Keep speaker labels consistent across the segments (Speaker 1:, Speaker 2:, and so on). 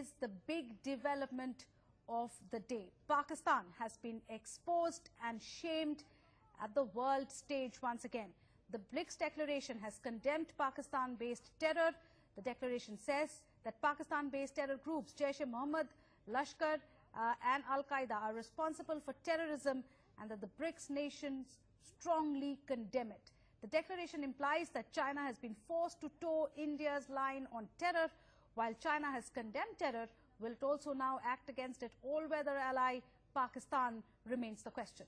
Speaker 1: is the big development of the day. Pakistan has been exposed and shamed at the world stage once again. The BRICS declaration has condemned Pakistan-based terror. The declaration says that Pakistan-based terror groups Jaish-e-Mohammed, Lashkar and Al-Qaeda are responsible for terrorism and that the BRICS nations strongly condemn it. The declaration implies that China has been forced to toe India's line on terror. While China has condemned terror, will it also now act against its all-weather ally Pakistan remains the question.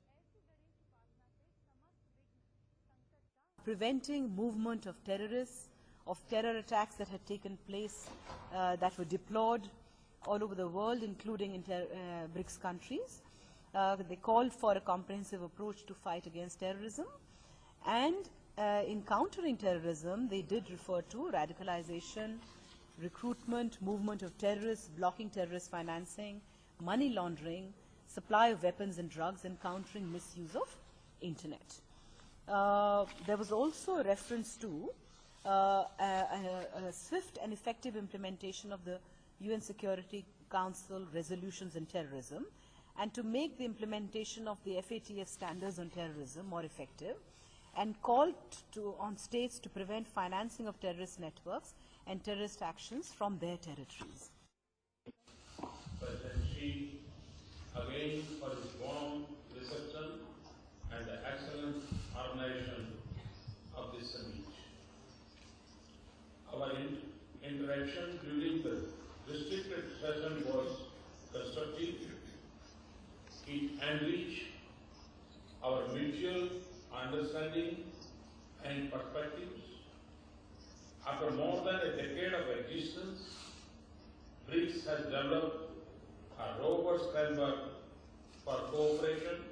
Speaker 2: Preventing movement of terrorists, of terror attacks that had taken place, that were deployed all over the world, including in BRICS countries. They called for a comprehensive approach to fight against terrorism. And in countering terrorism, they did refer to radicalization, recruitment, movement of terrorists, blocking terrorist financing, money laundering, supply of weapons and drugs, and countering misuse of internet. There was also a reference to a swift and effective implementation of the UN Security Council resolutions on terrorism, and to make the implementation of the FATF standards on terrorism more effective, and called on states to prevent financing of terrorist networks and terrorist actions from their territories.
Speaker 3: President Xi, again for his warm reception and the excellent organization of this summit. Our interaction during the restricted session was constructive. It enriched our mutual understanding and perspectives. After more than a decade of existence, BRICS has developed a robust framework for cooperation.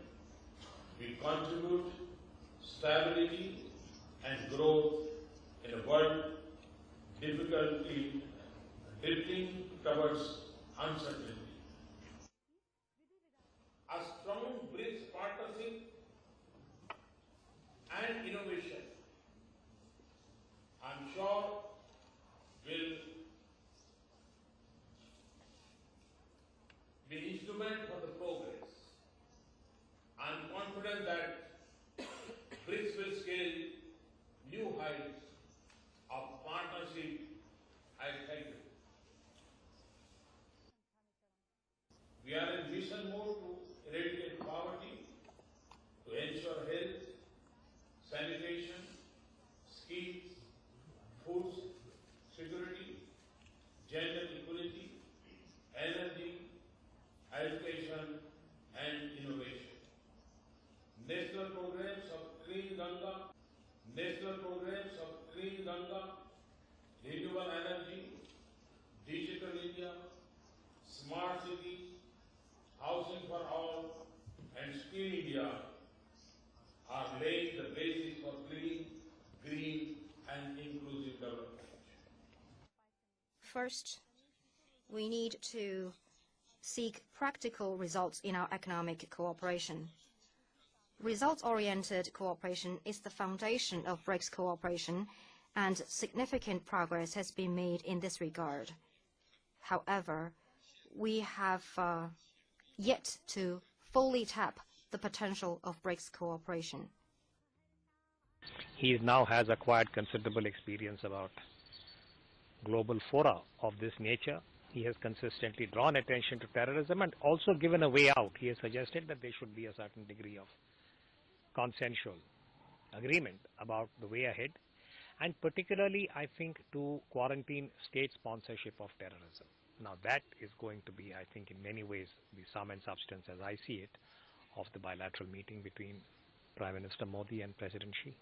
Speaker 3: We contribute stability and growth in a world difficulty drifting towards uncertainty. A strong BRICS partnership and innovation, I'm sure, will be instrument for the progress. I'm confident that BRICS will scale new heights of partnership. I thank you. We are in mission mode to eradicate poverty, to ensure health, sanitation, skills, food security, gender equality, energy, education, and innovation. National programs of Clean Ganga, renewable energy, digital India, smart cities, housing for all, and Skill India are laying the basis for clean, green, and inclusive development.
Speaker 4: First, we need to seek practical results in our economic cooperation. Results-oriented cooperation is the foundation of BRICS cooperation, and significant progress has been made in this regard. However, we have yet to fully tap the potential of BRICS cooperation.
Speaker 5: He now has acquired considerable experience about global fora of this nature. He has consistently drawn attention to terrorism and also given a way out. He has suggested that there should be a certain degree of consensual agreement about the way ahead, and particularly, I think, to quarantine state sponsorship of terrorism. Now that is going to be, I think, in many ways, the sum and substance, as I see it, of the bilateral meeting between Prime Minister Modi and President Xi.